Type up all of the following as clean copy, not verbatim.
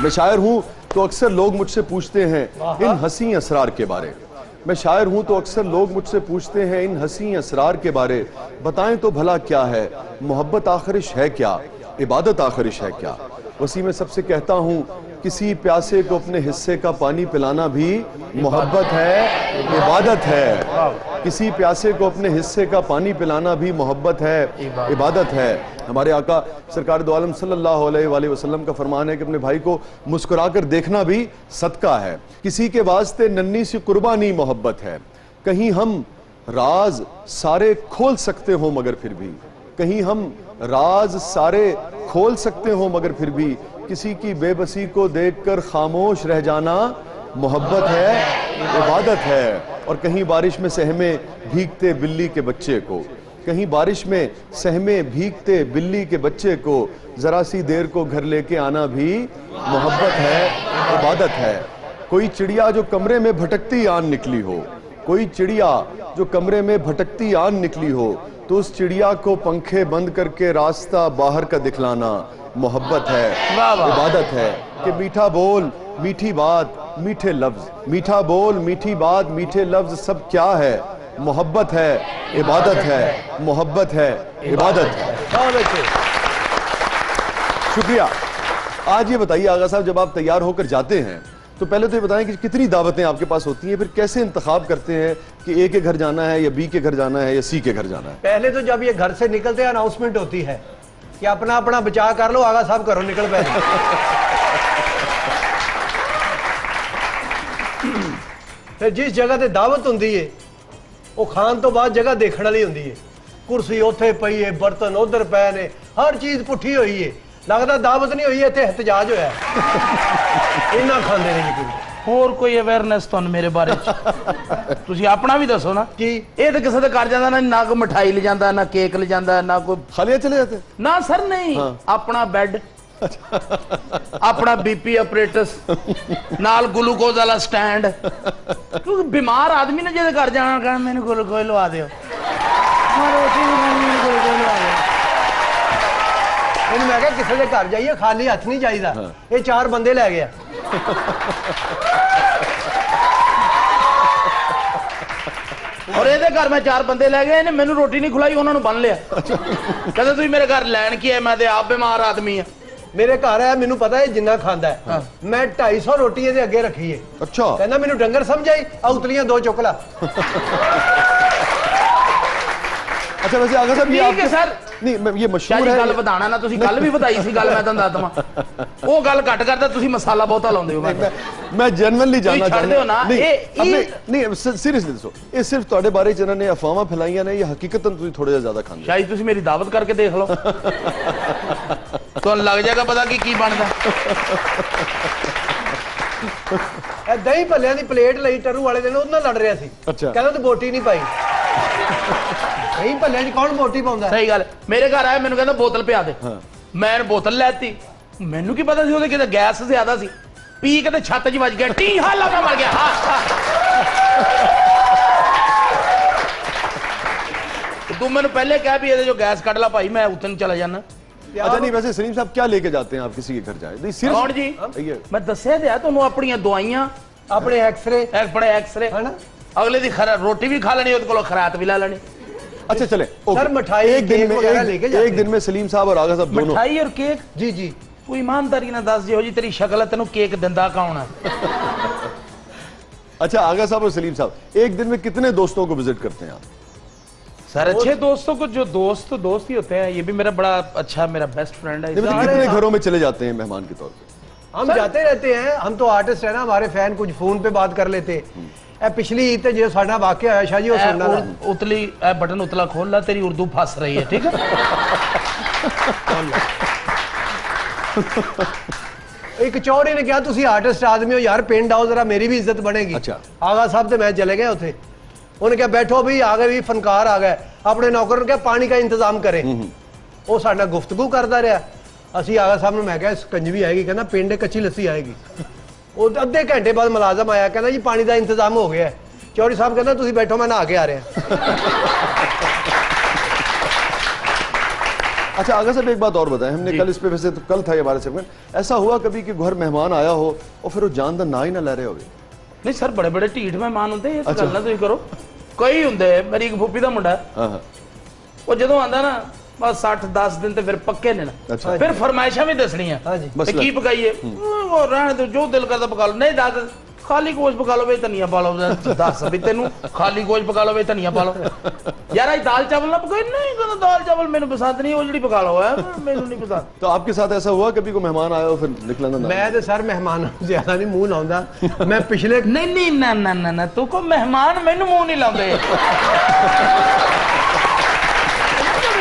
मैं शायर हूँ तो अक्सर लोग मुझसे पूछते हैं इन हसी असरार के बारे। मैं शायर हूँ तो अक्सर लोग मुझसे पूछते हैं इन हसी असरार के बारे। बताएं तो भला क्या है मोहब्बत आखिरिश है क्या, इबादत आखिरिश है क्या। वसी मैं सबसे कहता हूँ किसी प्यासे को अपने हिस्से का पानी पिलाना भी मोहब्बत है, इबादत है। किसी प्यासे को अपने हिस्से का पानी पिलाना भी मोहब्बत है, इबादत है। हमारे आका सरकार दो आलम सल्लल्लाहु अलैहि वसल्लम का फरमान है कि अपने भाई को मुस्कुराकर देखना भी सदका है। किसी के वास्ते नन्ही सी कुर्बानी मोहब्बत है। कहीं हम राज सारे खोल सकते हो मगर फिर भी, कहीं हम राज सारे खोल सकते हो मगर फिर भी किसी की बेबसी को देखकर खामोश रह जाना मोहब्बत है, इबादत है। और कहीं बारिश में सहमे भीगते बिल्ली के बच्चे को, कहीं बारिश में सहमे भीगते बिल्ली के बच्चे को जरा सी देर को घर लेके आना भी मोहब्बत है, इबादत है। कोई चिड़िया जो कमरे में भटकती आन निकली हो, कोई चिड़िया जो कमरे में भटकती आन निकली हो तो उस चिड़िया को पंखे बंद करके रास्ता बाहर का दिखलाना मोहब्बत है, इबादत है। कि मीठा बोल मीठी बात मीठे लफ्ज, मीठा बोल मीठी बात मीठे लफ्ज सब क्या है मोहब्बत है, इबादत है, मोहब्बत है, इबादत है। शुक्रिया। आज ये बताइए आगा साहब, जब आप तैयार होकर जाते हैं तो पहले तो ये बताएं कि कितनी दावतें आपके पास होती हैं, फिर कैसे इंतखाब करते हैं कि ए के घर जाना है या बी के घर जाना है या सी के घर जाना है? पहले तो जब ये घर से निकलते हैं अनाउंसमेंट होती है कि अपना अपना बचाव कर लो, आगा साहब घरों निकल पे। फिर जिस जगह ते दावत होंदी है वो खान तो बाद जगह देखने वाली होंदी है। कुर्सी उत्थे पई है, बर्तन उधर पे ने, हर चीज पुठी हुई है। लगता दावत नहीं हुई, इत्थे एहतजाज होया। इन्ना खांदे ने जी। होर कोई अवेयरनेस तुहानू मेरे बारे तुसी अपना भी दसो ना कि ये तो किसी घर जाता ना कोई मिठाई ले जाता ना केक ले जाता ना कोई खाली चले जाते ना सर नहीं। हाँ। अपना बेड अपना बीपी ऑपरेटस नाल ग्लूकोज वाला स्टैंड, क्योंकि बीमार आदमी ने जिहदे घर जाना कहना मैनू ग्लूकोज लवा दिओ, मैं क्या किसी के घर जाइए खाली हथ नहीं चाहिए। हाँ। ये 4 बंदे लै गया। और ये घर मैं 4 बंदे लै गए, मैनू रोटी नहीं खुलाई, उन्होंने बन लिया। कहते तुम मेरे घर लैन की है, मैं आप बीमार आदमी है। मेरे घर है, मैनू पता है जिन्ना खांदा है। हाँ। मैं 250 रोटी ये अगे रखी है। अच्छा। कहना मैनू डंगर समझ आई, उतलियां 2 चुक ला। अच्छा वैसे आगा साहब ये आपके सर नहीं मैं ये मशहूर है गल बताना ना, तुसी कल भी बताई सी गल, मैं तुहानू दसदा वो गल घट करदा, तुसी मसाला बहुता लाउंदे हो। मैं जनरली जानना चाहता हूं ना नहीं सीरियसली दसो, ये सिर्फ ਤੁਹਾਡੇ ਬਾਰੇ ਜਿਨ੍ਹਾਂ ਨੇ ਅਫਵਾਹਾਂ ਫੈਲਾਈਆਂ ਨੇ ਜਾਂ ਹਕੀਕਤਨ ਤੁਸੀਂ ਥੋੜਾ ਜਿਹਾ ਜ਼ਿਆਦਾ ਖਾਂਦੇ? ਸ਼ਾਇਦ ਤੁਸੀਂ ਮੇਰੀ ਦਾਵਤ ਕਰਕੇ ਦੇਖ ਲਓ, ਤੁਹਾਨੂੰ ਲੱਗ ਜਾਏਗਾ ਪਤਾ ਕਿ ਕੀ ਬਣਦਾ। ਇਹ ਦਹੀਂ ਭੱਲਿਆਂ ਦੀ ਪਲੇਟ ਲਈ ਟਰੂ ਵਾਲੇ ਦਿਨ ਉਹਨਾਂ ਲੜ ਰਿਹਾ ਸੀ। ਕਹਿੰਦਾ ਤੂੰ ਬੋਟੀ ਨਹੀਂ ਪਾਈ। नहीं भले जी कौन बोटी पाਉਂਦਾ? सही गल। मेरे घर आया मैंने कहता बोतल पिया दे। हाँ। मैं बोतल लैती, मैनू की पता सी ਉਹਦੇ ਕਿਤੇ गैस ज्यादा सी, पी के ते छत 'ਚ ਵੱਜ ਗਿਆ, टी हाला मैं मर गया। तू मैंने पहले कहा भी ये जो गैस कट ला भाई, मैं उतन चला जाना। अच्छा नहीं वैसे सलीम साहब क्या लेके जाते हैं आप किसी के घर जाए? नहीं सीरियस जी मैं दस्या दिया ਤੁਹਾਨੂੰ ਆਪਣੀਆਂ ਦਵਾਈਆਂ, ਆਪਣੇ ਐਕਸਰੇ है ना, अगले दी रोटी भी खा लेनी, ਉਹਦੇ ਕੋਲੋਂ खरात भी ला लेनी। अच्छा चले सर मिठाई एक दिन में सलीम साहब और आगा साहब दोनों मिठाई और केक। जी जी तू ईमानदारी ना दस जो जी तेरी शक्ल है, तेनू केक दिंदा कौन है? अच्छा आगा साहब और सलीम साहब एक दिन में कितने दोस्तों को विजिट करते हैं आप? सर अच्छे दोस्तों को, जो दोस्त तो दोस्त ही होते हैं, ये भी मेरा बड़ा अच्छा मेरा बेस्ट फ्रेंड है। कितने घरों में चले जाते हैं मेहमान के तौर पे? हम जाते रहते हैं, हम तो आर्टिस्ट है ना, हमारे फैन कुछ फोन पे बात कर लेते। पिछली ईद ते जो साडा वाकया होया शाह जी वो सुनना उतली बटन उतला खोल ला, तेरी उर्दू फंस रही है, ठीक है? एक चौड़े ने कहा तुसी आर्टिस्ट आदमी हो यार, पिंड आओ जरा मेरी भी इज्जत बनेगी। अच्छा। आगा साहब ते मैं चले गए उथे, उन्हें कहा बैठो भी, आ गए भी फनकार आ गए, अपने नौकर ने कहा पानी का इंतजाम करें। वो साडा गुफ्तगू करता रहा। असी आगा साहब ने मैं कहा कंजवी आएगी, कहना पिंड कच्ची लस्सी आएगी। वो अद्धे घंटे बाद मुलाजम आया, कहना जी पानी का इंतजाम हो गया है। चौधरी साहब कहना तुसी बैठो मैं नहा के आ रहा। अच्छा आगा साहब एक बात और बताएं, हमने कल इस पे, वैसे तो कल था ये हमारा सेगमेंट, ऐसा हुआ कभी कि घर मेहमान आया हो और फिर वो जान दा ना ही ना ले रहे हो? नहीं सर, बड़े बड़े ढीठ मेहमान होंदे, ये गल ना तुसीं करो। कई हुंदे, मेरी एक फुप्पी दा मुंडा वो जदों आंदा ना बस 60-10 दिन ते फिर पक्के ने ना, फिर फरमाइशां भी दसणियां की पकाइए, वो रहने दो जो दिल करदा पका लो। नहीं दाद खाली गोश्त पका लो वे धनिया पा लो, दस भी तेनू खाली गोश्त पका लो वे धनिया पा लो। यार आज दाल चावल ना पकाए, नहीं कहता दाल चावल मैंने पसंद नहीं, वो जड़ी पका लो है मैनू नहीं पसंद। तो आपके साथ ऐसा हुआ कभी कोई मेहमान आया हो फिर निकला ना? मैं तो सर मेहमान ज्यादा नहीं मुंह लाਉਂਦਾ, मैं पिछले नहीं नहीं ना ना ना ना तू को मेहमान मैनू मुंह नहीं लाਉਂਦੇ,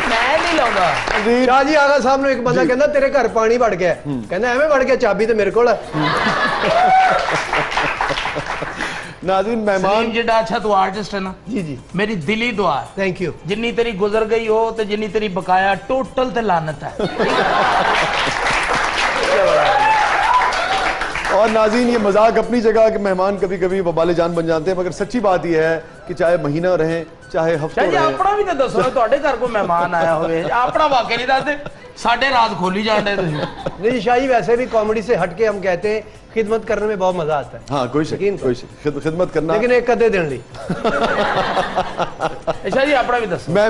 मैं नहीं लाਉਂਦਾ। शाह जी आगा साहब ने एक बंदा कहंदा तेरे घर पानी वड़ गया, कहंदा एवें वड़ गया, चाबी तो मेरे कोल है। नाज़रीन मेहमान जिड्डा अच्छा तू आर्टिस्ट है ना, जी जी मेरी दिली दुआ है, थैंक यू। जिन्नी तेरी गुजर गई हो तो जिन्नी तेरी बकाया टोटल ते लानत है। और नाज़रीन ये मजाक अपनी जगह कि मेहमान कभी कभी वबाले जान बन जाते हैं, मगर सच्ची बात यह है कि चाहे महीना रहें चाहे हफ्ते जी अपना भी तो दसो ना, ਤੁਹਾਡੇ घर को मेहमान आया होवे अपना वाकई नहीं दसदे, साडे रात खोली जाने तुसीं। नहीं शाह जी वैसे भी कॉमेडी से हटके हम कहते हैं खिदमत करने में बहुत मजा आता है। हाँ कोई खिदमत करना, लेकिन एक कदे दिन ली। अच्छा जी अपना भी दसो। मैं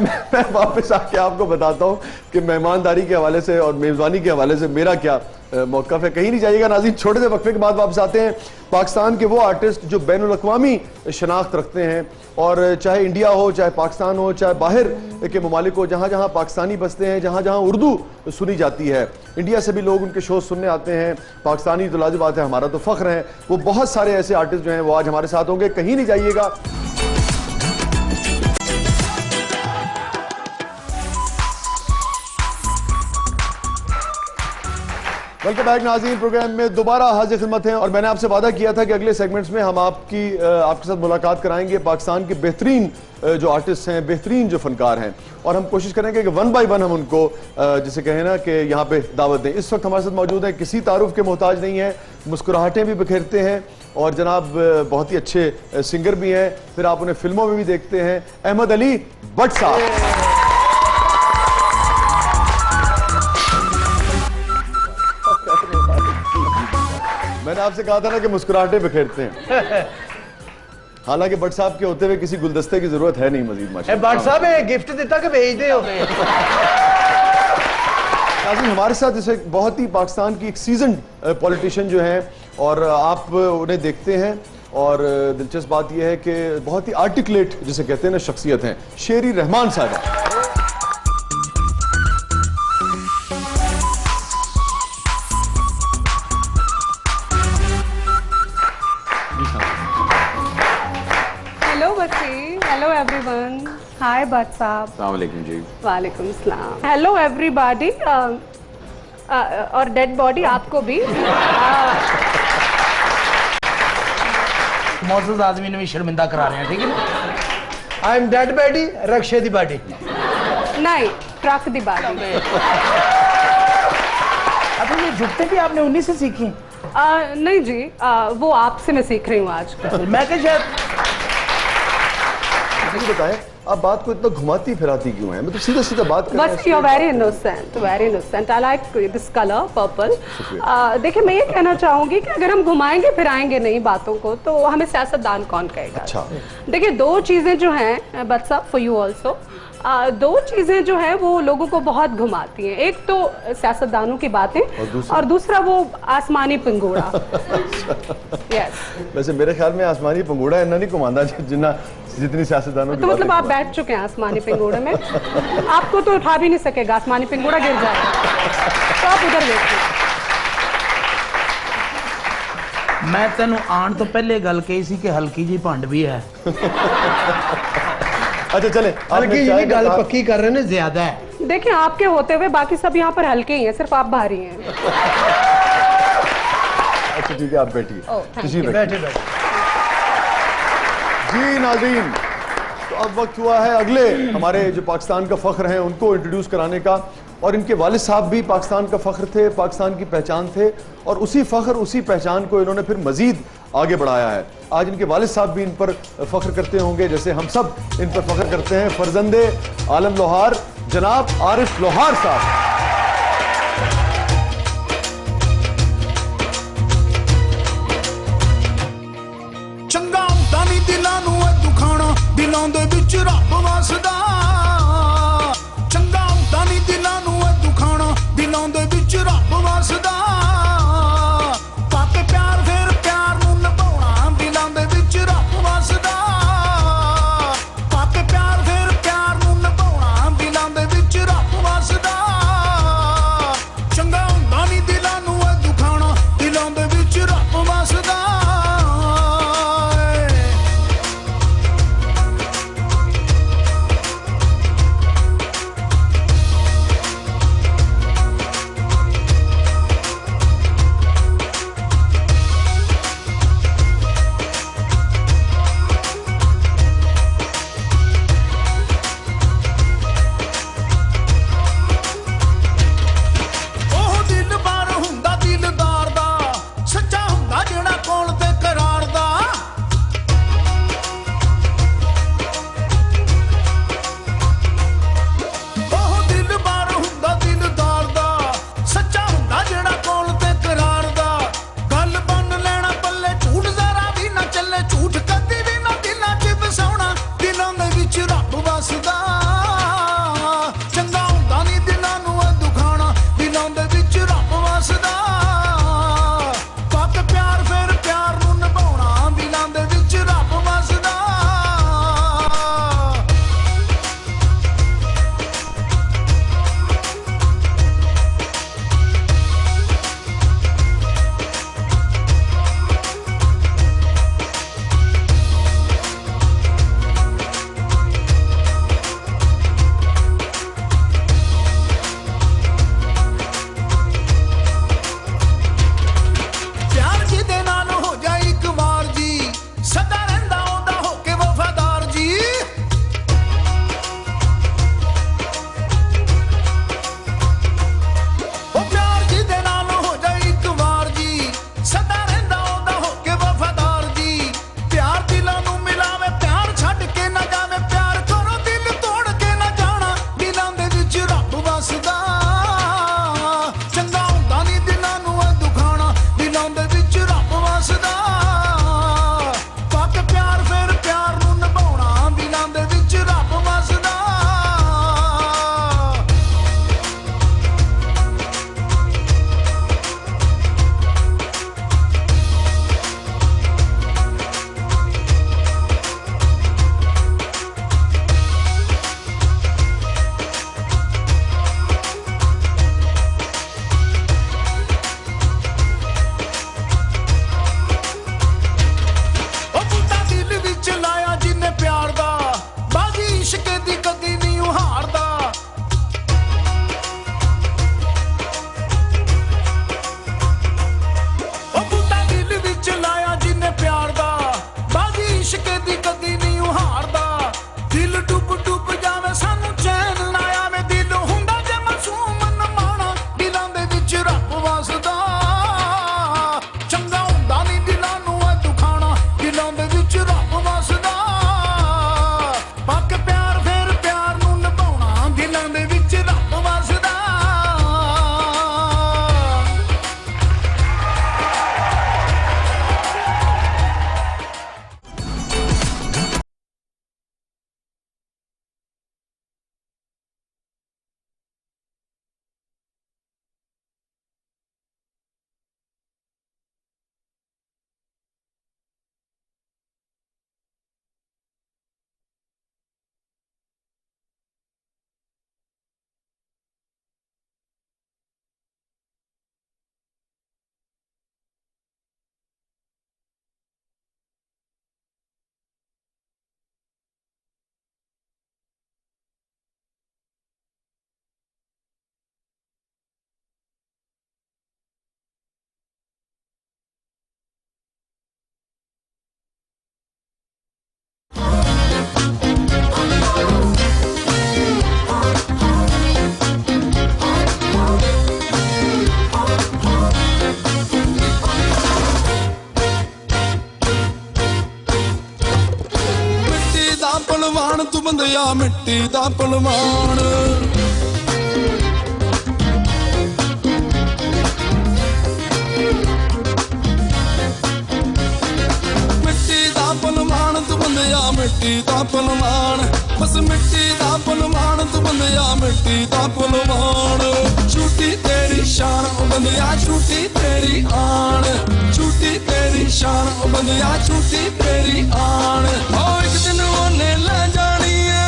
वापस आके आपको बताता हूँ कि मेहमानदारी के हवाले से और मेज़बानी के हवाले से मेरा क्या मौक़िफ़ है। कहीं नहीं जाइएगा नाज़रीन, छोटे से वक्फे के बाद वापस आते हैं। पाकिस्तान के वो आर्टिस्ट जो बैनुल अक़वामी शनाख्त रखते हैं, और चाहे इंडिया हो चाहे पाकिस्तान हो चाहे बाहर के ममालिक हो, जहाँ जहाँ पाकिस्तानी बसते हैं, जहाँ जहाँ उर्दू सुनी जाती है, इंडिया से भी लोग उनके शो सुनने आते हैं। पाकिस्तानी तो लाज़िम बात है, हमारा तो फ़ख्र है। वो बहुत सारे ऐसे आर्टिस्ट जो हैं वो आज हमारे साथ होंगे, कहीं नहीं जाइएगा। वेलकम बैक नाज़रीन, प्रोग्राम में दोबारा हाजिर खिदमत हैं, और मैंने आपसे वादा किया था कि अगले सेगमेंट्स में हम आपके साथ मुलाकात कराएंगे पाकिस्तान के बेहतरीन जो आर्टिस्ट हैं, बेहतरीन जो फनकार हैं, और हम कोशिश करेंगे कि वन बाय वन हम उनको जिसे कहें ना कि यहाँ पे दावत दें। इस वक्त हमारे साथ मौजूद हैं, किसी तारुफ के मोहताज नहीं है, मुस्कुराहटें भी बिखेरते हैं, और जनाब बहुत ही अच्छे सिंगर भी हैं, फिर आप उन्हें फिल्मों में भी देखते हैं, अहमद अली भट्ट साहब। मैंने आपसे कहा था ना कि मुस्कुराहटें बिखेरते हैं। हालांकि भट्ट साहब के होते हुए किसी गुलदस्ते की जरूरत है नहीं मजीद। माशाअल्लाह भट्ट साहब गिफ्ट देता कि भेजते हो? हमारे साथ जैसे बहुत ही पाकिस्तान की एक सीजन पॉलिटिशियन जो हैं, और आप उन्हें देखते हैं, और दिलचस्प बात यह है कि बहुत ही आर्टिकुलेट जिसे कहते हैं ना शख्सियत हैं, शेरी रहमान साहब। Hello everyone. Hi Bhatt साहब. अस्सलामुअलैकुम जी. वालेकुम सलाम. Hello everybody. और डेड बॉडी आपको भी. मौजूद आदमी ने भी शर्मिंदा करा रहे हैं, ठीक है ना? आई एम डेड बॉडी, रक्षे दी बॉडी नहीं, ट्रक दी बॉडी. अब ये जुटते भी आपने उन्हीं से सीखी? नहीं जी, वो आपसे मैं सीख रही हूँ आज. मैं क्या शायद बताएं, आप बात को इतना घुमाती फिराती क्यों है? मतलब सीधा सीधा बात कर रहे हैं। बस you are very innocent, very innocent. I like this colour purple. देखिए मैं ये कहना चाहूंगी कि अगर हम घुमाएंगे फिराएंगे नहीं बातों को, तो हमें सियासतदान कौन कहेगा? अच्छा, देखिए दो चीजें जो हैं बट साहब फॉर यू ऑल्सो, दो चीजें जो है वो लोगों को बहुत घुमाती हैं. एक तो सियासतदानों की बातें, और दूसरा वो आसमानी पंगोड़ा. यस. वैसे मेरे ख्याल में आसमानी पंगोड़ा इतना नहीं घुमाना जितनी सियासतदानों की. तो मतलब आप बैठ चुके हैं आसमानी पंगोड़े में, आपको तो उठा भी नहीं सकेगा, आसमानी पंगोड़ा गिर जाएगा. तो आप उधर बैठिए. मैं तेनू आन तो पहले गल कही सी कि हल्की जी भंड भी है. अच्छा चले, हल्की जी गल पक्की कर रहे हैं, ज्यादा है. देखिए आपके होते हुए बाकी सब यहाँ पर हल्के ही हैं, सिर्फ आप भारी हैं. अच्छा ठीक है, आप बैठिए. बैठे बैठे. जी नाज़रीन, तो अब वक्त हुआ है अगले हमारे जो पाकिस्तान का फख्र हैं उनको इंट्रोड्यूस कराने का, और इनके वालिद साहब भी पाकिस्तान का फख्र थे, पाकिस्तान की पहचान थे, और उसी फख्र उसी पहचान को इन्होंने फिर मजीद आगे बढ़ाया है. आज इनके वालिद साहब भी इन पर फख्र करते होंगे जैसे हम सब इन पर फख्र करते हैं. फर्जंदे आलम लोहार जनाब आरिफ लोहार साहब। चंगा हुंदा नी दिलां नूं ए दुखाना, दिलां दे विच रब वसदा। चंगा हुंदा नी दिलां नूं ए दुखाना, दिलां दे विच रब वसदा। पाके प्यार फिर प्यार नूं निभाउणा, दिलां दे विच रब वसदा। पाके प्यार फिर प्यार नूं निभाउणा, दिलां दे विच रब वसदा। चंगा हुंदा नी दिलां नूं ए दुखाना, दिलां दे विच रब वसदा। पलवान तू बंदया मिट्टी दा पलवान बंदिया मिट्टी दा पलवान, बस मिट्टी दा पलवान तू बंदिया मिट्टी दा पलवान। झूठी तेरी शान ओ बंदिया झूठी तेरी आन, झूठी तेरी शान ओ बंदिया झूठी तेरी आन। ओ एक दिन ओने ले जानी है,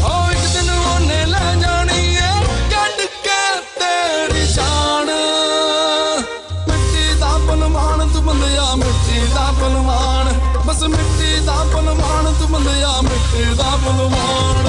ओ एक दिन ओने ले जानी है कट के तेरी शान। मिट्टी दा पलवान तू बंदिया मिट्टी दा पलवान, बस मिट्टी दा पलवान तू बंदिया मिट्टी दा पलवान।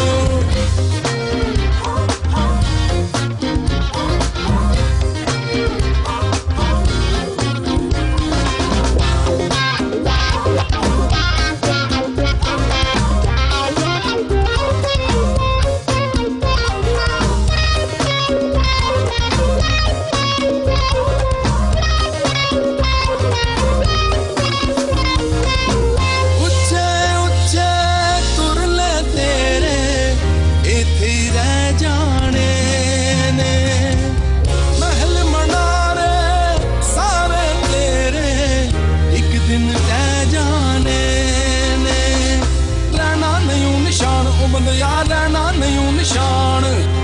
रहना नहीं निशान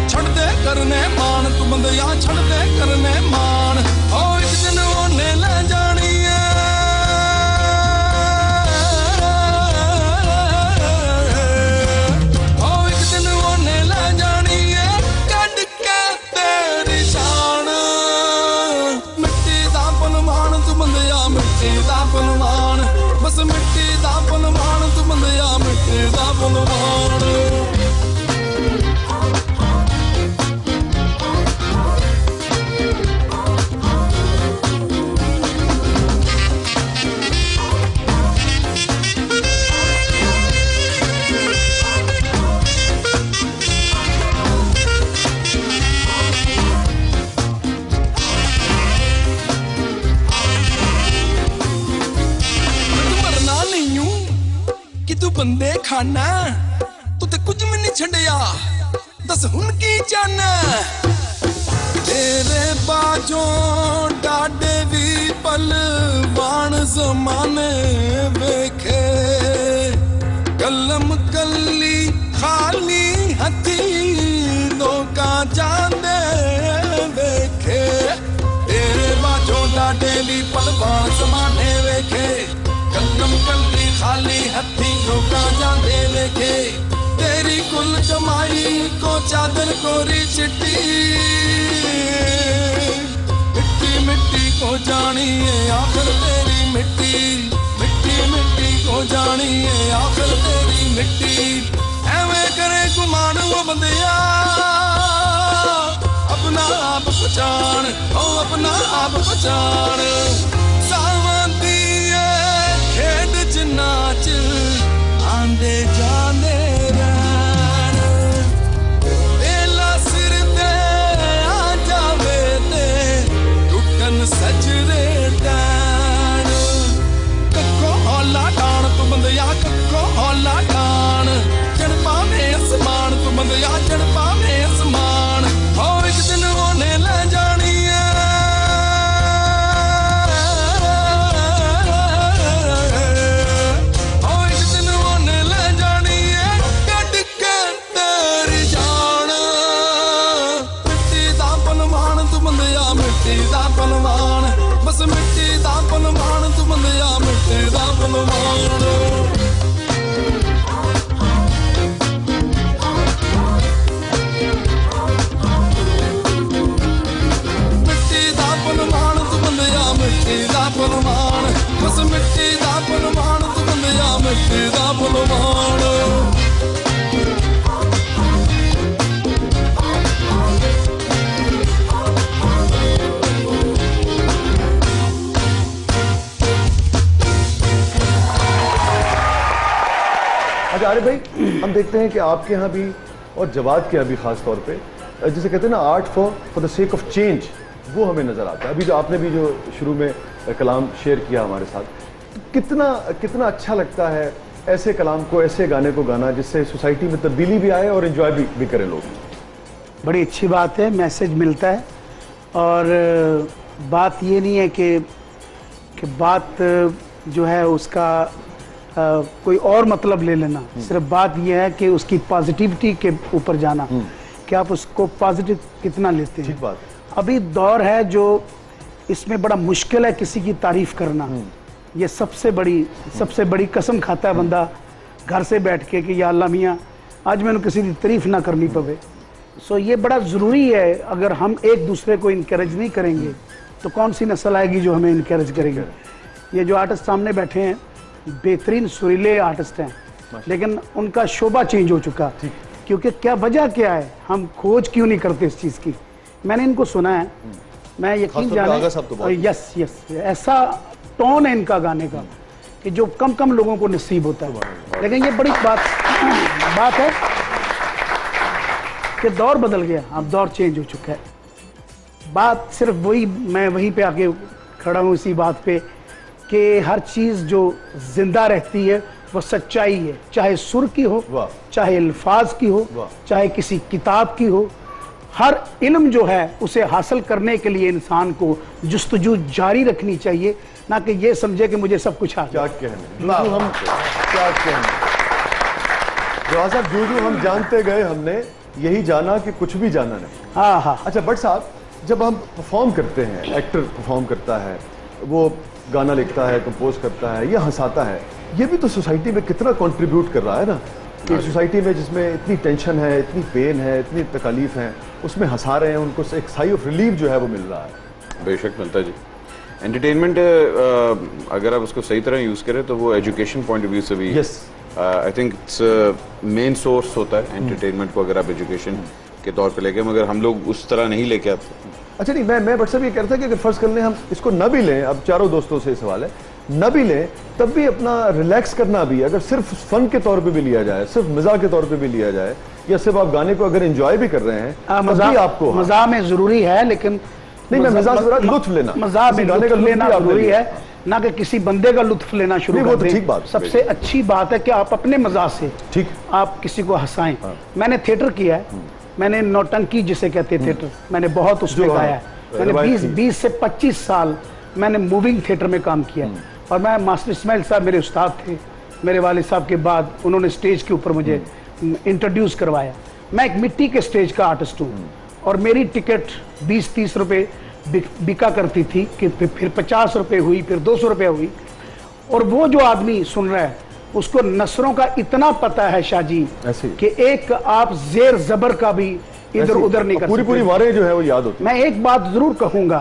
छड़ दे करने मान तू बंदिया छड़ दे करने मान। ओ एक दिन ओने ले जानी है, ओ एक दिन ओने ले जानी है कट के तेरी शान। मिट्टी दा पलवान तू बंदिया मिट्टी दा पलवान, बस मिट्टी दा पलवान तू बंदिया मिट्टी दा पलवान। तू बंदे खाना तू ते कुछ भी नहीं छड़िया, दस हुन की जाना। तेरे बाजों डाडे भी पलवान ज़माने वेखे, कलम कली खाली हथी धोखा जाने वेखे। तेरे बाजों डाडे भी पलवान ज़माने वेखे, कलम कली खाली हथी रोका जाते लेके। तेरी कुल कमाई को चादर कोरी चिट्टी, मिट्टी मिट्टी को जानी है आखिर तेरी मिट्टी, मिट्टी मिट्टी को जानी है आखिर तेरी मिट्टी। एवें करे गुमान वो बंदिया अपना आप पहचान, ओ अपना आप पहचान। सावंती खेड च नाच आंदे जाने रैन, बेला सिर ते आ जावे ते टुटन सजरे टैन। कक्को हौला टाण तू बंदिया कक्को हौला टाण, चढ़ पावे आसमान तू बंदिया चढ़ पावे आसमान। हो एक दिन ओने ले जानी है, मिट्टी दा पलवान, बस मिट्टी दा पलवान तू बंदिया मिट्टी दा पलवान। मिट्टी दा पलवान तू बंदिया मिट्टी दा पलवान, बस मिट्टी दा पलवान तू बंदिया मिट्टी दा पलवान। अच्छा आरिफ भाई, हम देखते हैं कि आपके यहाँ भी और जवाद के यहाँ भी खास तौर पे जिसे कहते हैं ना art for the sake of change, वो हमें नजर आता है। अभी जो आपने भी जो शुरू में कलाम शेयर किया हमारे साथ, कितना कितना अच्छा लगता है ऐसे कलाम को, ऐसे गाने को गाना जिससे सोसाइटी में तब्दीली भी आए और एंजॉय भी करें लोग। बड़ी अच्छी बात है, मैसेज मिलता है। और बात ये नहीं है कि बात जो है उसका कोई और मतलब ले लेना, सिर्फ बात यह है कि उसकी पॉजिटिविटी के ऊपर जाना कि आप उसको पॉजिटिव कितना लेते हैं। ठीक बात। अभी दौर है जो इसमें बड़ा मुश्किल है किसी की तारीफ करना। ये सबसे बड़ी कसम खाता है बंदा घर से बैठ के कि या अल्लाह मियाँ आज मैंने किसी की तारीफ ना करनी पवे। सो ये बड़ा ज़रूरी है। अगर हम एक दूसरे को इनकरेज नहीं करेंगे तो कौन सी नस्ल आएगी जो हमें इनकरेज करेगी। ये जो आर्टिस्ट सामने बैठे हैं बेहतरीन सुरीले आर्टिस्ट हैं, लेकिन उनका शोभा चेंज हो चुका, क्योंकि क्या वजह क्या है, हम खोज क्यों नहीं करते इस चीज़ की। मैंने इनको सुना है, मैं यकीन जाने यस ऐसा टोन है इनका गाने का कि जो कम लोगों को नसीब होता है। लेकिन ये बड़ी बात है कि दौर बदल गया, अब दौर चेंज हो चुका है। बात सिर्फ वही, मैं वहीं पे आके खड़ा हूँ इसी बात पे कि हर चीज़ जो जिंदा रहती है वो सच्चाई है, चाहे सुर की हो, चाहे अल्फाज की हो, चाहे किसी किताब की हो। हर इल्म जो है उसे हासिल करने के लिए इंसान को जुस्तजू जारी रखनी चाहिए, ना कि ये समझे कि मुझे सब कुछ आ गया। क्या कहने जवाब साहब, जो हम जानते गए हमने यही जाना कि कुछ भी जाना नहीं। हाँ। अच्छा भट्ट साहब, जब हम परफॉर्म करते हैं, एक्टर परफॉर्म करता है, वो गाना लिखता है, कंपोज करता है या हंसाता है, ये भी तो सोसाइटी में कितना कंट्रीब्यूट कर रहा है ना। कि सोसाइटी में जिसमें इतनी टेंशन है, इतनी पेन है, इतनी तकलीफ है, उसमें हंसा रहे हैं, उनको एक साई ऑफ रिलीफ जो है वो मिल रहा है। बेशक मिलता है जी। एंटरटेनमेंट अगर आप उसको सही तरह यूज़ करें तो वो एजुकेशन पॉइंट ऑफ व्यू से भी I think it's main source होता है एंटरटेनमेंट को, अगर आप एजुकेशन के तौर पे लेके, मगर हम लोग उस तरह नहीं लेके आते। अच्छा नहीं, मैं भट्ट साहब ये कह रहा था कि अगर फर्ज कर लें हम इसको न भी लें, अब चारों दोस्तों से सवाल है, न भी लें तब भी अपना रिलैक्स करना भी, अगर सिर्फ फन के तौर पे भी लिया जाए, सिर्फ मज़ा के तौर पे भी लिया जाए, या सिर्फ आप गाने को अगर एंजॉय भी कर रहे हैं, मज़ा आपको मज़ा में ज़रूरी है, लेकिन नहीं, मैं मज़ा लुत्फ लेना, मज़ा में गाने का लेना ज़रूरी है, ना कि किसी बंदे का लुत्फ लेना शुरू कर दें। ठीक बात। सबसे अच्छी बात है कि आप अपने मज़ा से ठीक आप किसी को हंसाएं। मैंने थिएटर किया है, मैंने नौटंकी जिसे कहते हैं थिएटर, मैंने बहुत उसमें गाया है। मैंने 20 से 25 साल मैंने मूविंग थिएटर में काम किया, और मैं मास्टर इस्माइल साहब मेरे उस्ताद थे। मेरे वालिद साहब के बाद उन्होंने स्टेज के ऊपर मुझे इंट्रोड्यूस करवाया। मैं एक मिट्टी के स्टेज का आर्टिस्ट हूँ, और मेरी टिकट 20-30 रुपये बिका करती थी, कि फिर 50 रुपये हुई, फिर 200 रुपये हुई। और वो जो आदमी सुन रहा है उसको नसरों का इतना पता है शाहजी कि एक आप जेर जबर का भी इधर उधर नहीं कर सकते। पूरी वारें जो है वो याद होती। मैं एक बात जरूर कहूंगा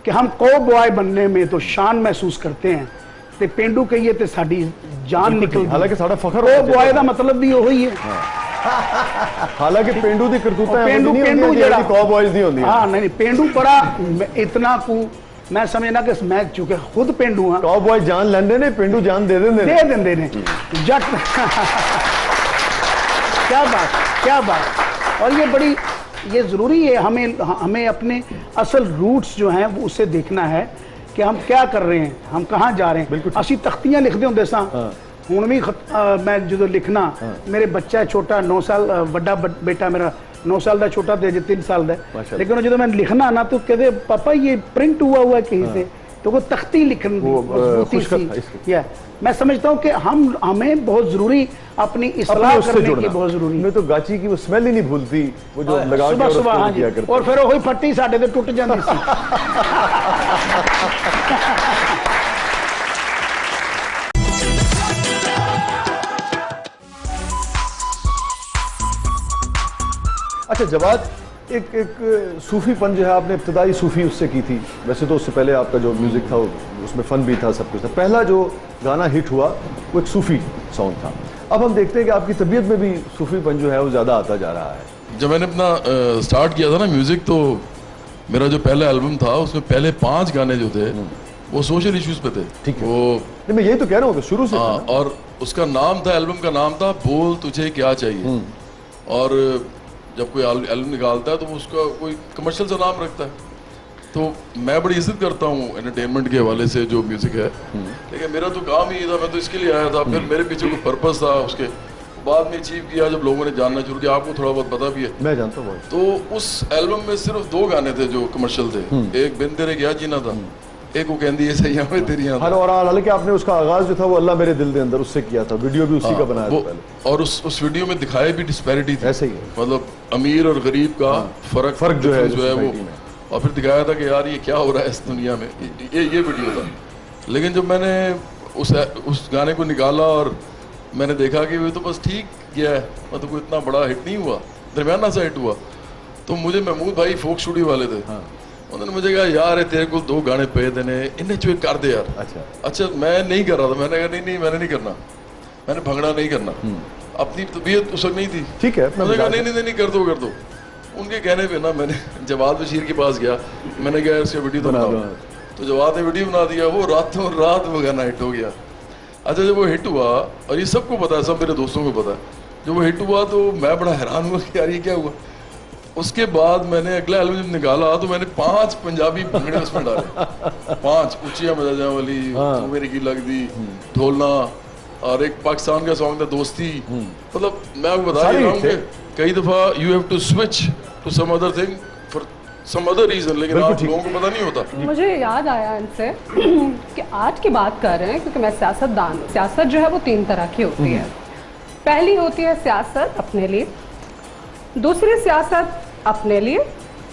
कि हम कॉबॉय बनने में तो शान महसूस करते हैं, ते पेंडू कहिए ते साडी जान निकल, हालांकि साडा फखर कॉबॉय का मतलब भी वही है। हालांकि पेंडू दी करतूता है, पेंडू जेड़ा कॉबॉयज नहीं होंदी। हां नहीं, पेंडू बड़ा इतना को मैं समझना कि मैं चुके खुद पेंडू हां। कॉबॉय जान लेंदे ने, पेंडू जान दे देंदे ने जट। क्या बात। और ये ज़रूरी है, हमें अपने असल रूट्स जो हैं वो उसे देखना है कि हम क्या कर रहे हैं, हम कहाँ जा रहे हैं। असी तख्तियाँ लिखते होंगे सा हूँ भी मैं जो लिखना, मेरे बच्चा है छोटा 9 साल, बड़ा बेटा मेरा 9 साल का, छोटा तो 3 साल का, लेकिन जो मैं लिखना ना तो कहते पापा ये प्रिंट हुआ है कहीं से, तो वो तख्ती लिखने या मैं समझता हूँ कि हमें बहुत ज़रूरी अपनी इस्लाह करने की बहुत ज़रूरी। मैं तो गाची की वो स्मेल ही नहीं भूलती, वो जो लगा के सुबह हाँ जी, और फिर वही फट्टी साढ़े तो टूट जाती सी। अच्छा जवाद, एक सूफीपन जो है आपने इब्तदाई सूफी उससे की थी, वैसे तो उससे पहले आपका जो म्यूजिक था उसमें फन भी था, सब कुछ था। पहला जो गाना हिट हुआ वो एक सूफी सॉन्ग था। अब हम देखते हैं कि आपकी तबीयत में भी सूफीपन जो है वो ज़्यादा आता जा रहा है। जब मैंने अपना स्टार्ट किया था ना म्यूजिक, तो मेरा जो पहला एल्बम था उसमें पहले 5 गाने जो थे वो सोशल इश्यूज पे थे। ठीक है, वो मैं यही तो कह रहा हूँ शुरू से। और उसका नाम था, एल्बम का नाम था बोल तुझे क्या चाहिए। और जब कोई एल्बम निकालता है तो वो उसका कोई कमर्शियल सा नाम रखता है, तो मैं बड़ी इज्जत करता हूँ एंटरटेनमेंट के हवाले से जो म्यूजिक है, लेकिन मेरा तो काम ही था, मैं तो इसके लिए आया था। फिर मेरे पीछे कोई पर्पस था उसके, बाद में अचीव किया जब लोगों ने जानना शुरू किया, आपको थोड़ा बहुत पता भी है। मैं जानता हूँ। तो उस एल्बम में सिर्फ 2 गाने थे जो कमर्शियल थे, एक बिन तेरे क्या जीना था, एक वो कहती है सही हमें तेरी याद। और हालांकि आपने उसका आगाज जो था वो अल्लाह मेरे दिल दे अंदर उससे किया था, वीडियो भी उसी का बनाया था पहले। और उस वीडियो में दिखाए भी डिस्पैरिटी थी, ऐसे ही है, मतलब अमीर और गरीब का फर्क जो है वो, और फिर दिखाया था कि यार ये क्या हो रहा है इस दुनिया में, ये वीडियो था। लेकिन जब मैंने उस गाने को निकाला और मैंने देखा कि वो तो बस ठीक गया है, मतलब कोई इतना बड़ा हिट नहीं हुआ, दरमियाना सा हिट हुआ, तो मुझे महमूद भाई फोक स्टूडियो वाले थे, उन्होंने मुझे कहा यार तेरे को 2 गाने पे देने, इन्हें जो कर दे यार। अच्छा मैं नहीं कर रहा था, मैंने कहा नहीं मैंने नहीं करना, मैंने भंगड़ा नहीं करना, अपनी तबीयत उस वक्त नहीं थी, ठीक है, मैंने कहा नहीं कर दो। उनके कहने पे ना मैंने जवाद बशीर के पास गया, मैंने कहा इसका वीडियो तो बनाओ, तो जवाद ने वीडियो बना दिया, वो रातों रात वो गाना हिट हो गया। अच्छा जब वो हिट हुआ, और ये सबको पता है, सब मेरे दोस्तों को पता है, जब वो हिट हुआ तो मैं बड़ा हैरान हुआ कि यार ये क्या हुआ। उसके बाद मैंने अगला एल्बम जब निकाला तो मैंने 5 पंजाबी भंगड़े उसमें डाले, 5 ऊंचिया मजा वाली, तू मेरी की लगदी, ढोलना, और एक पाकिस्तान का सॉन्ग था दोस्ती। मतलब मैं आपको बता रहा हूँ कि कई दफा you have to switch to some other thing for some other reason, लेकिन आप लोगों को पता नहीं होता। मुझे याद आया इनसे कि आज की बात कर रहे हैं, क्योंकि मैं सियासतदान हूँ। सियासत जो है वो 3 तरह की होती है। पहली होती है सियासत अपने लिए, दूसरी सियासत अपने लिए,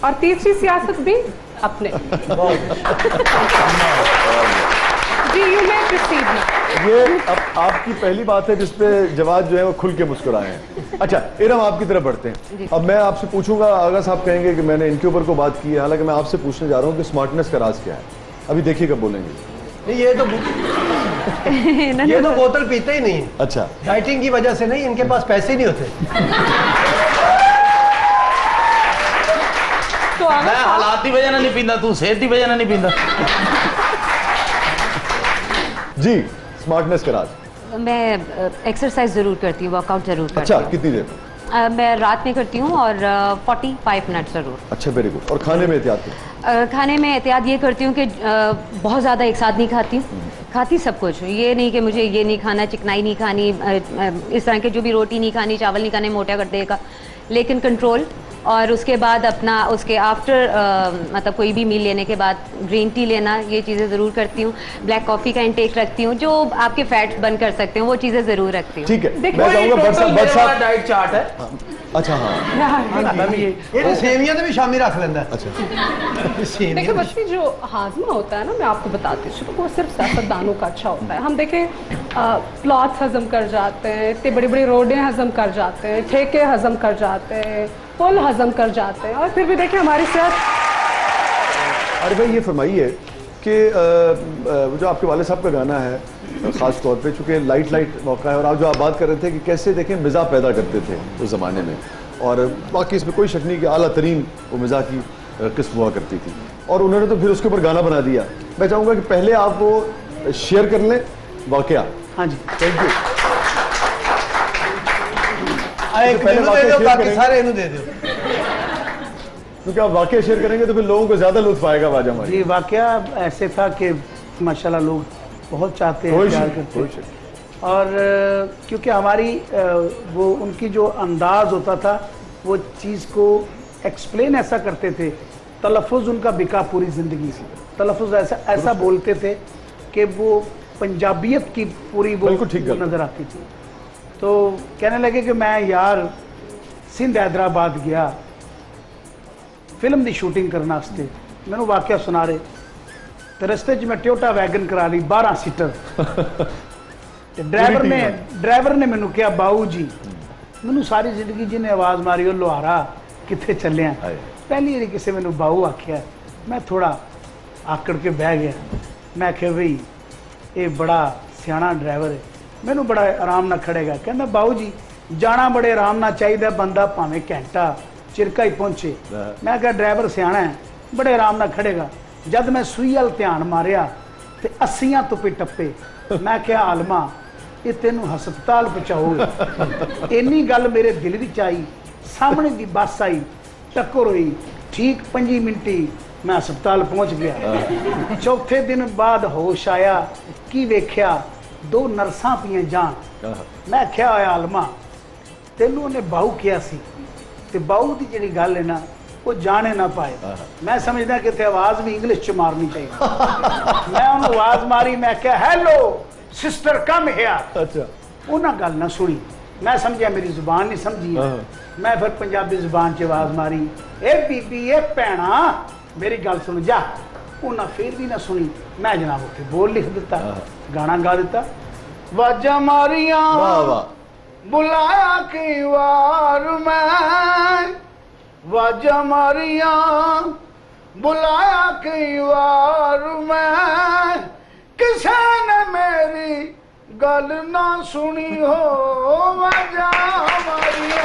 और तीसरी सियासत भी अपने जी, यू मे प्रोसीड नाउ। ये अब आपकी पहली बात है जिसपे जवाब जो है वो खुल के मुस्कुराए हैं। अच्छा इरम आपकी तरफ बढ़ते हैं। अब मैं आपसे पूछूंगा, आगा साहब कहेंगे कि मैंने इनके ऊपर को बात की है, हालांकि मैं आपसे पूछने जा रहा हूँ कि स्मार्टनेस का राज क्या है। अभी देखिए कब बोलेंगे। नहीं ये तो बोतल पीते ही नहीं है। अच्छा, डाइटिंग की वजह से नहीं, इनके पास पैसे नहीं होते। तो मैं हालात की वजह ना नहीं पींदा, तू सेहत की वजह ना नहीं पींदा। जी स्मार्टनेस का राज। मैं एक्सरसाइज ज़रूर करती हूँ, वर्कआउट ज़रूर करती अच्छा हूँ। कितनी देर? मैं रात में करती हूँ और 45 मिनट ज़रूर। अच्छा वेरी गुड। और खाने में एहतियात? खाने में एहतियात ये करती हूँ कि बहुत ज़्यादा एक साथ नहीं खाती हूँ, खाती सब कुछ। ये नहीं कि मुझे ये नहीं खाना, चिकनाई नहीं खानी, इस तरह के जो भी रोटी नहीं खानी, चावल नहीं खाने, मोटा कर देगा, लेकिन कंट्रोल। और उसके बाद अपना उसके आफ्टर मतलब कोई भी मील लेने के बाद ग्रीन टी लेना, ये चीज़ें ज़रूर करती हूँ। ब्लैक कॉफ़ी का इंटेक रखती हूँ, जो आपके फैट्स बर्न कर सकते हैं, वो चीज़ें ज़रूर रखती हूँ। ठीक है, मैं चाहूँगा डाइट चार्ट है। अच्छा हाँ, ये सेवियां तो भी शामिल रख लेता है। अच्छा देखिए बच्ची, जो हाजमा होता है ना, मैं आपको बताती हूँ, वो सिर्फ सियासतदानों का अच्छा होता है। हम देखें प्लॉट्स हजम कर जाते हैं, इतनी बड़ी बड़ी रोडें हजम कर जाते हैं, ठेके हजम कर जाते हैं, पुल हजम कर जाते हैं, और फिर भी देखिए हमारी सेहत। अरे भाई ये फरमाइए कि जो आपके वाले साहब का गाना है ख़ास तौर पे, चूँकि लाइट मौका है, और आप जो आप बात कर रहे थे कि कैसे देखें मिज़ा पैदा करते थे उस ज़माने में, और बाकी इसमें कोई शक नहीं कि आला तरीन वो मिज़ा की किस्म हुआ करती थी, और उन्होंने तो फिर उसके ऊपर गाना बना दिया। मैं चाहूँगा कि पहले आप वो शेयर कर लें वाक़या। हाँ जी, थैंक यू। बाकी सारे इन्हें दे दो, क्योंकि आप वाक़या शेयर करेंगे तो फिर लोगों को ज़्यादा लुत्फ आएगा। वाजा हमारी जी वाक़या ऐसे था कि माशाल्लाह लोग बहुत चाहते हैं, प्यार करते हैं, और क्योंकि हमारी वो उनकी जो अंदाज़ होता था, वो चीज़ को एक्सप्लेन ऐसा करते थे, तलफ़ुज़ उनका बिका पूरी ज़िंदगी से। तलफ़ुज़ ऐसा बोलते थे कि वो पंजाबियत की पूरी वो नज़र आती थी। तो कहने लगे कि मैं यार सिंध हैदराबाद गया फिल्म की शूटिंग करने वास्ते, मैंने वाक़या सुना रहे, तो रस्ते च मैं टोयोटा वैगन करा ली 12 सीटर। ड्राइवर ने मैनू कहा बाऊ जी, मैनू सारी जिंदगी जिन्हें आवाज़ मारी वो लोहारा कितने चले हैं, पहली बार किसी मैनू बाऊ आख्या, मैं थोड़ा आकड़ के बह गया। मैं आख्या भाई ये बड़ा सियाना ड्राइवर है, मैनू बड़ा आराम ना खड़ेगा। कहना बाऊ जी जाना बड़े आराम ना चाहिए, बंदा भावें घंटा चिरका ही पहुंचे। मैं क्या ड्राइवर सियाना है, बड़े आराम ना खड़ेगा। जब मैं सूई वाल ध्यान मारिया तो 80 तुपे टप्पे। मैं क्या आलमा ये तेनू हस्पताल पहुँचाओ। इन्नी गल मेरे दिल विच आई, सामने की बस आई, टक्कर हुई, ठीक 5 मिनट मैं हस्पताल पहुँच गया। चौथे दिन बाद होश आया, की वेख्या 2 नर्सां पियां जान। मैं क्या होया आलमा, ਤੈਨੂੰ ਉਹਨੇ ਬਾਹੂ ਕਿਹਾ ਸੀ ਤੇ ਬਾਹੂ ਦੀ ਜਿਹੜੀ ਗੱਲ ਹੈ ਨਾ ਉਹ ਜਾਣੇ ਨਾ ਪਾਏ। ਮੈਂ ਸਮਝਦਾ ਕਿ ਇੱਥੇ ਆਵਾਜ਼ ਵੀ ਇੰਗਲਿਸ਼ ਚ ਮਾਰਨੀ ਚਾਹੀਦੀ। ਮੈਂ ਉਹਨੂੰ ਆਵਾਜ਼ ਮਾਰੀ, ਮੈਂ ਕਿਹਾ ਹੈਲੋ ਸਿਸਟਰ ਕਮ ਹੇਅਰ। अच्छा ਉਹਨਾਂ ਗੱਲ ਨਾ ਸੁਣੀ, ਮੈਂ ਸਮਝਿਆ ਮੇਰੀ ਜ਼ੁਬਾਨ ਨਹੀਂ ਸਮਝੀ। ਮੈਂ ਫਿਰ ਪੰਜਾਬੀ ਜ਼ੁਬਾਨ 'ਚ ਆਵਾਜ਼ ਮਾਰੀ, ਇਹ ਬੀਬੀ ਇਹ ਭੈਣਾ ਮੇਰੀ ਗੱਲ ਸੁਣ ਜਾ। ਉਹਨਾਂ ਫਿਰ ਵੀ ਨਾ ਸੁਣੀ। ਮੈਂ ਜਨਾਬ ਉੱਥੇ ਬੋਲ ਲਿਖ ਦਿੱਤਾ, ਗਾਣਾ ਗਾ ਦਿੱਤਾ। ਵਾਜਾਂ ਮਾਰੀਆਂ वाह वाह बुलाया कई बार मैं, वाजा मारिया बुलाया कई बार मैं, किसी ने मेरी गल ना सुनी हो, वाजा मारिया।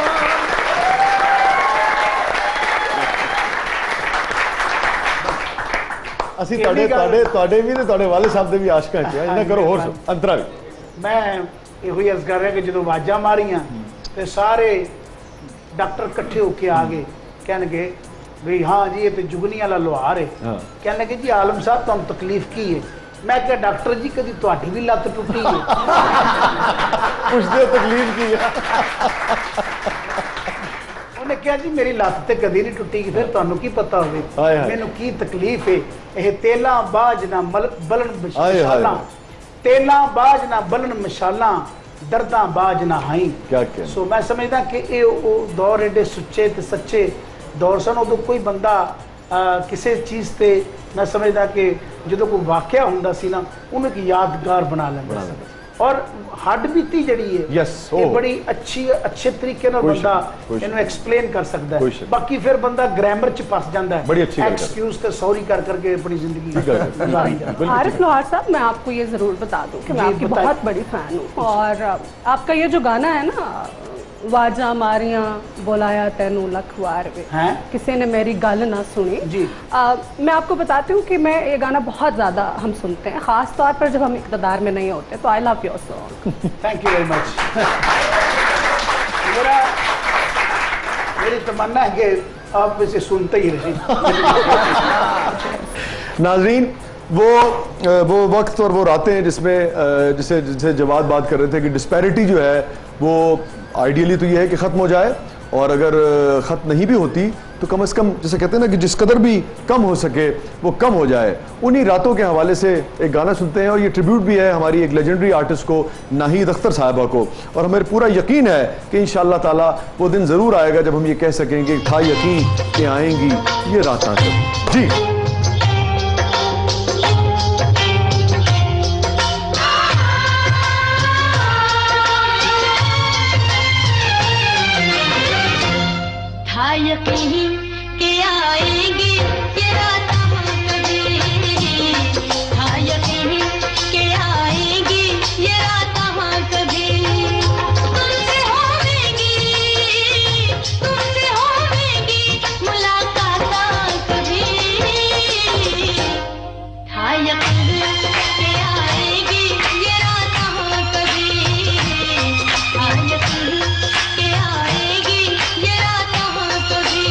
ਅਸੀਂ ਤੁਹਾਡੇ ਵੀ ਤੇ ਤੁਹਾਡੇ ਵਾਲੇ ਸਾਹਿਬ ਦੇ ਵੀ ਆਸ਼ਕਾਂ ਚ ਇਹਨਾਂ ਕਰੋ ਹੋਰ ਅੰਤਰਾ ਵੀ। मैं ਇਹੋ ਹੀ ਅਰਜ਼ ਕਰ ਰਿਹਾ ਕਿ ਜਦੋਂ ਆਵਾਜ਼ਾਂ ਮਾਰੀਆਂ ਤੇ ਸਾਰੇ ਡਾਕਟਰ ਇਕੱਠੇ ਹੋ ਕੇ ਆ ਗਏ, ਕਹਿਣਗੇ ਵੀ ਹਾਂ ਜੀ ਇਹ ਤੇ ਜੁਗਨੀ ਵਾਲਾ ਲੋਹਾਰ ਹੈ। ਕਹਿਣ ਲੱਗੇ ਜੀ ਆਲਮ ਸਾਹਿਬ ਤੁਹਾਨੂੰ ਤਕਲੀਫ ਕੀ ਹੈ? ਮੈਂ ਕਿਹਾ ਡਾਕਟਰ ਜੀ ਕਦੀ ਤੁਹਾਡੀ ਵੀ ਲੱਤ ਟੁੱਟੀ ਹੈ? ਪੁੱਛਦੇ ਤਕਲੀਫ ਕੀ ਆ? ਉਹਨੇ ਕਿਹਾ ਜੀ ਮੇਰੀ ਲੱਤ ਤੇ ਕਦੀ ਨਹੀਂ ਟੁੱਟੀ। ਫਿਰ ਤੁਹਾਨੂੰ ਕੀ ਪਤਾ ਹੋਵੇ ਮੈਨੂੰ ਕੀ ਤਕਲੀਫ ਹੈ? ਇਹ ਤੇਲਾਂ ਬਾਜ ਨਾ ਬਲਨ ਮਸ਼ਾਲਾਂ, ਤੇਲਾਂ ਬਾਜ ਨਾ ਬਲਨ ਮਸ਼ਾਲਾਂ, ਦਰਦਾਂ ਬਾਜ ਨਾ ਹਾਈ। ਸੋ ਮੈਂ ਸਮਝਦਾ ਕਿ ਇਹ ਉਹ ਦੌਰ ਏਡੇ ਸੁੱਚੇ ਤੇ ਸੱਚੇ ਦੌਰ ਸਨ। ਉਦੋਂ ਕੋਈ ਬੰਦਾ ਕਿਸੇ ਚੀਜ਼ ਤੇ ਮੈਂ ਸਮਝਦਾ ਕਿ ਜਦੋਂ ਕੋਈ ਵਾਕਿਆ ਹੁੰਦਾ ਸੀ ਨਾ ਉਹਨੂੰ ਇੱਕ ਯਾਦਗਾਰ ਬਣਾ ਲੈਂਦਾ ਸੀ। ਔਰ ਹੱਡ ਬੀਤੀ ਜਿਹੜੀ ਹੈ ਇਹ ਬੜੀ ਅੱਛੇ ਤਰੀਕੇ ਨਾਲ ਬੰਦਾ ਇਹਨੂੰ ਐਕਸਪਲੇਨ ਕਰ ਸਕਦਾ ਹੈ। ਬਾਕੀ ਫਿਰ ਬੰਦਾ ਗ੍ਰਾਮਰ ਚ फंस ਜਾਂਦਾ है, एक्सक्यूज ਤੇ सॉरी कर करके अपनी जिंदगी गुजारी जाता है। आरिफ लोहार साहब, मैं आपको ये जरूर बता दूं कि मैं आपकी बहुत बड़ी फैन हूँ। और आपका ये जो गाना है ना, वाजा मारियां बुलाया तेनू लख वार वे, किसी ने मेरी गल ना सुनी जी। मैं आपको बताती हूँ कि मैं ये गाना बहुत ज़्यादा हम सुनते हैं, ख़ास तौर पर जब हम इक़्तिदार में नहीं होते। तो I love your song. Thank you very much. मेरी तमन्ना है कि आप इसे सुनते ही रहे। नाज़रीन, वो वक्त और वो रातें हैं जिसमें जिसे जवाद बात कर रहे थे कि डिस्पैरिटी जो है वो आइडियली तो ये है कि ख़त्म हो जाए, और अगर ख़त्म नहीं भी होती तो कम से कम जैसे कहते हैं ना कि जिस कदर भी कम हो सके वो कम हो जाए। उन्हीं रातों के हवाले से एक गाना सुनते हैं, और ये ट्रिब्यूट भी है हमारी एक लेजेंडरी आर्टिस्ट को, नाहीद अख्तर साहिबा को। और हमें पूरा यकीन है कि इंशाअल्लाह ताला वो दिन ज़रूर आएगा जब हम ये कह सकेंगे था यकीन कि आएंगी ये रातां कभी। जी यकीन के आएगी ये रातां कभी, था यकीन के आएगी ये रातां कभी। तुमसे होवेगी मुलाकात कभी, था यकीन के आएगी ये रातां कभी, था यकीन के आएगी ये रातां कभी।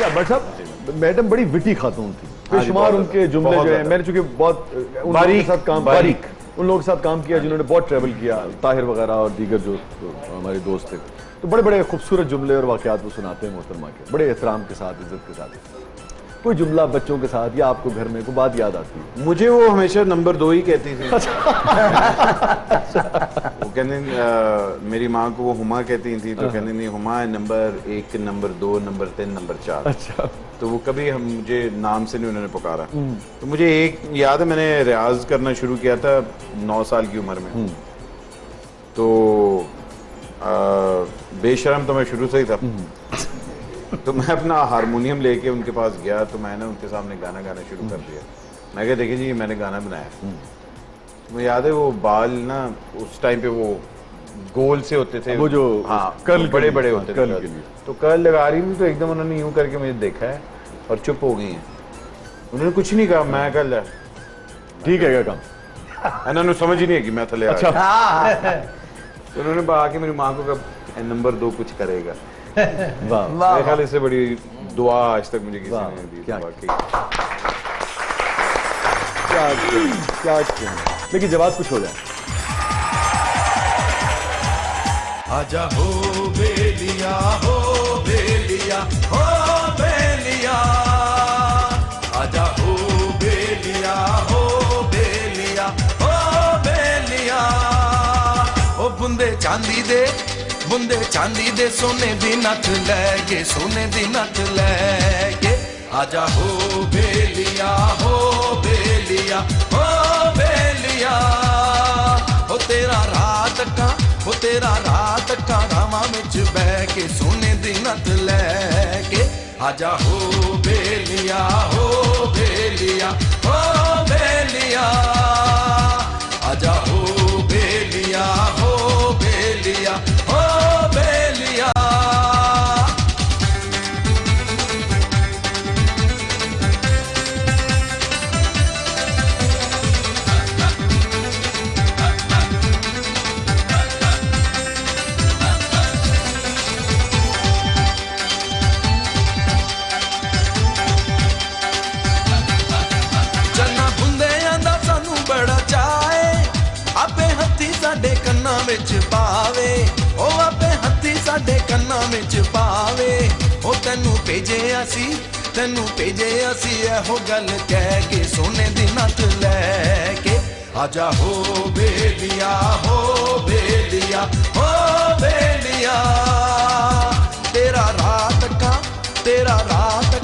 अच्छा बट साहब मैडम बड़ी विटी खातून थी, बेशुमार उनके जुमले जो है, मैंने चूंकि बहुत उन लोगों के साथ काम बारीक उन लोगों के साथ काम किया जिन्होंने बहुत ट्रैवल किया, ताहिर वगैरह और दीगर जो हमारे दोस्त थे, तो बड़े बड़े खूबसूरत जुमले और वाकयात वो सुनाते हैं मोहतरमा के, बड़े एहतराम के साथ, इज्जत के साथ। कोई जुमला बच्चों के साथ या आपको घर में कोई बात याद आती है? मुझे वो हमेशा नंबर 2 ही कहती थी। वो कहने मेरी माँ को वो हुमा कहती थी, तो कहने नहीं हुमा है नंबर 1, नंबर 2, नंबर 3, नंबर 4। अच्छा। तो वो कभी हम मुझे नाम से नहीं उन्होंने पुकारा। तो मुझे एक याद है, मैंने रियाज करना शुरू किया था 9 साल की उम्र में। तो बेशरम तो मैं शुरू से ही था। तो मैं अपना हारमोनियम लेके उनके पास गया, तो मैंने उनके सामने गाना गाना शुरू कर दिया। मैं कहा देखिए जी मैंने गाना बनाया। मुझे याद है वो बाल ना उस टाइम पे वो गोल से होते थे, वो जो कर्ल बड़े बड़े होते थे, तो कर्ल लगा रही थी, तो एकदम उन्होंने यूं करके मुझे देखा है और चुप हो गई हैं। उन्होंने कुछ नहीं कहा, मैं कल ठीक है क्या काम, इन्होंने समझ ही नहीं है कि मैं थले तो उन्होंने आके मेरी माँ को कहा नंबर 2 कुछ करेगा। मेरे ख्याल इससे बड़ी दुआ आज तक मुझे किसी ने दी। क्या लेकिन जवाब कुछ हो जाए। आजा हो बेलिया हो बेलिया हो बेलिया, आजा हो बेलिया हो बेलिया हो बेलिया, ओ बुंदे चांदी दे सोने दी नथ लैके, सोने दी नथ लैके, आजा हो बेलिया हो बेलिया हो बेलिया, हो तेरा रात का रामा विच बह के, सोने दी नथ लैके, आजा हो बेलिया हो बेलिया हो बेलिया, आजा हो बेलिया हो बेलिया हो बेलिया। चन्ना बुंदियां दा सानू बड़ा चाहे, आपे हत्थी साडे कन्ना विच पावे, ओ आपे हत्थी साडे कन्ना विच पावे, ओ तैनू भेजे असी एहो गल कह के, सोने दी नथ लैके, आजा हो बेलिया हो बेलिया हो बेलिया, तेरा रात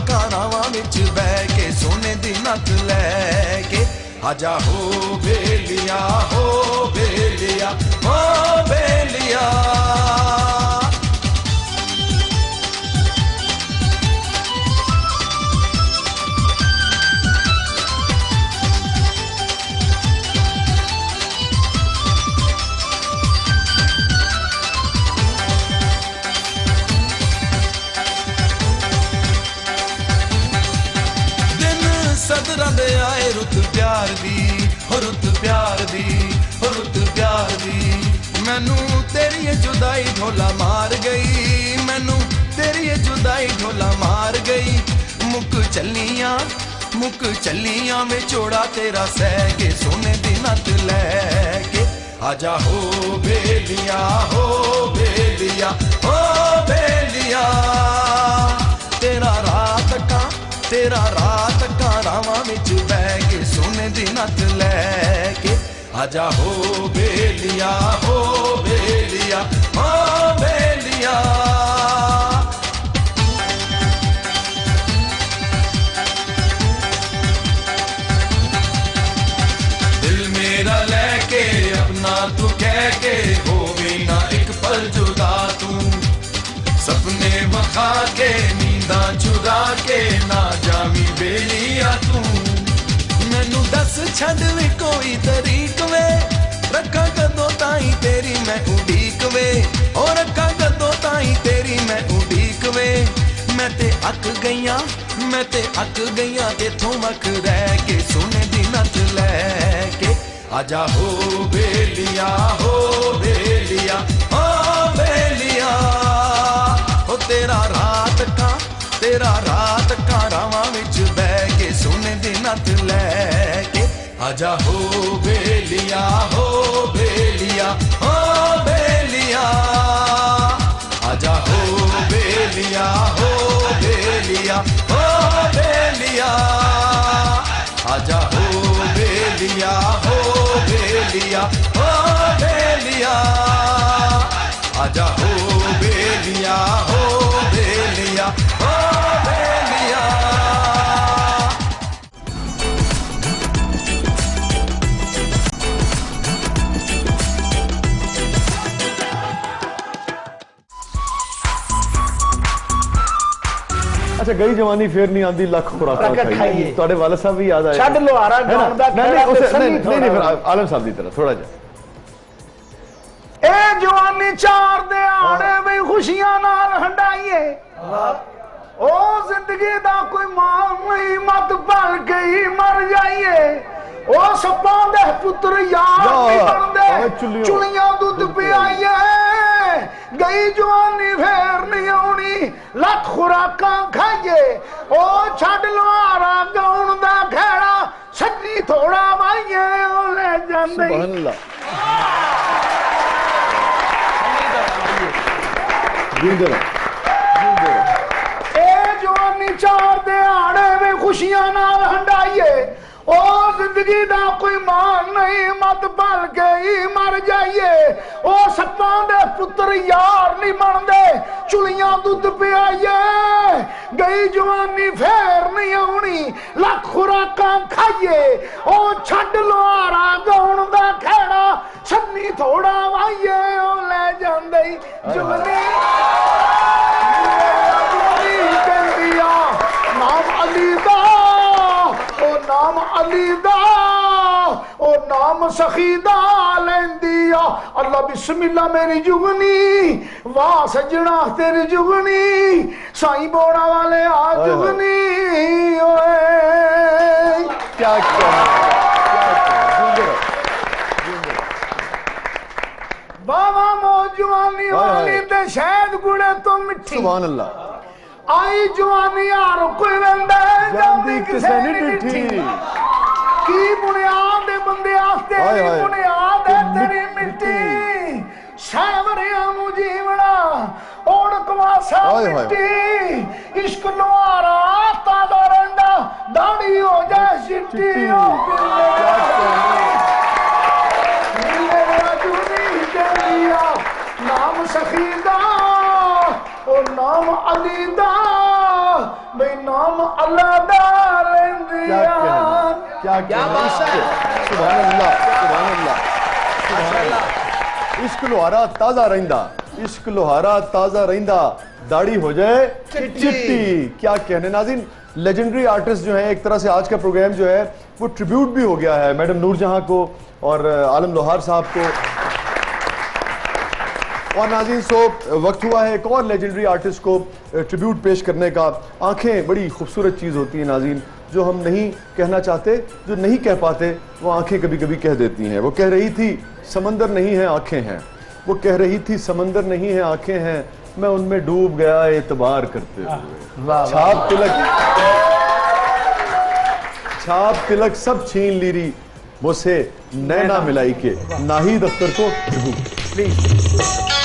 का रावा विच बह के, सोने दी नथ लैके, आजा हो बेलिया हो बेलिया हो बेलिया। सदरा दे आए रुत प्यार दी, हो रुत प्यार दी, हो रुत प्यार दी, मैनू तेरी जुदाई ढोला मार गई, मैनू तेरी जुदाई ढोला मार गई, मुक चलियां में चोड़ा तेरा सह के, सोने दी नथ लैके, आजा हो बेलिया हो बेलिया हो बेलिया, तेरा रात का रावा विच बह के, सोने दी नथ लैके, आजा हो बेलिया हो बेलिया हो बेलिया। दिल मेरा लेके अपना तू कह के, हो भी ना एक पल जुदा तू, सपने वखा के नींदा चुरा के, ना जामी बेलिया तू, मैनू दस छड़ भी कोई तरीक वे, रखा कदों ताई तेरी मैं उड़ीक वे, ओ रखा कदों ताई तेरी मैं उड़ीक वे, मैं ते अक गईयां तेथों मक रह के, सोने दी नथ लैके, आजा हो बेलिया हो बेलिया हो बेलिया, हो तेरा तेरा रात कारावां विच बह के सोने दी नत लैके आजा हो बेलिया हो बेलिया हो बेलिया आजा हो बेलिया हो बेलिया हो बेलिया आजा हो बेलिया हो बेलिया हो बेलिया आजा हो बेलिया हो बेलिया हो बेलिया अच्छा गई जवानी फिर नहीं आंदी लख खुराकां खाइए ਤੁਹਾਡੇ ਵਾਲਾ ਸਾਹਿਬ ਵੀ याद आए ਛੱਡ ਲੋਹਾਰਾ ਗਾਉਣ ਦਾ नहीं फिर आलम साहब की तरह थोड़ा जा ए जवानी चार दिहाड़े भी खुशियां नाल हंडाइए ओ जिंदगी दा कोई मान नहीं मत भल के ही मर जाइए ओ सप्पां दे पुत्र यार नहीं बनदे चुलियां दुध पियाइए गई जवानी फेर नहीं आउणी लख खुराकां खाइए ओ छड्ड लोहारा गाउण दा खेड़ा सच्ची थोड़ा वाइए ओ ले जांदे सुभान अल्लाह ए जवानी चार दिहाड़े में खुशियां नाल हंडाइए ओ जिंदगी दा कोई मान नहीं मत भल के ही मर जाइए ओ सप्पां दे पुत्र यार नहीं बनदे चुलियां दुध पियाइए गई जवानी फेर नहीं आउणी लख खुराकां खाइए ओ छड्ड लोहारा गाउण दा खेड़ा सन्नी थोड़ा वाइए ओ ले जांदे जवानी नाम अली दा ओ नाम अली दा ओ नाम सखी दा लेंदिया अल्लाह बिस्मिल्लाह मेरी जुगनी वाह सजना तेरी जुगनी साईं बोड़ा वाले आ जुगनी ओए क्या बाबा मौजवानी वाली ते शहद गुड़े तो मिठी सुभान अल्लाह आई जवानी यार कोई वेंदा ਜਾਂਦੀ ਕਿਸੇ ਨਹੀਂ ਡਿੱਠੀ की बुनियाद बंदे आस्ते बुनियाद है तेरी मिट्टी सावरिया मुजीवना ओड़ कवासा मिट्टी इश्क लोहारा तादा रंदा दाढ़ी हो जाए चिट्टी ओ नाम सखीदा ओ नाम अली दा भाई नाम अल्लाह दा लेंदिया क्या बात है सुभान अल्लाह सुभान अल्लाह माशाअल्लाह इश्क लोहारा ताजा रहिंदा इश्क लोहारा ताजा रहिंदा दाढ़ी हो जाए चिट्टी क्या कहने नाज़रीन लेजेंडरी आर्टिस्ट जो है एक तरह से आज का प्रोग्राम जो है वो ट्रिब्यूट भी हो गया है मैडम नूरजहां को और आलम लोहार साहब को और नाज़रीन सो वक्त हुआ है एक और लेजेंडरी आर्टिस्ट को ट्रिब्यूट पेश करने का आंखें बड़ी खूबसूरत चीज़ होती है नाज़रीन जो हम नहीं कहना चाहते जो नहीं कह पाते वो आंखें कभी कभी कह देती हैं वो कह रही थी समंदर नहीं है आंखें हैं वो कह रही थी समंदर नहीं है आंखें हैं मैं उनमें डूब गया एतबार करते हुए छाप तिलक सब छीन ली रही मुझसे नैना मिलाई के नाहिद अख्तर को प्लीज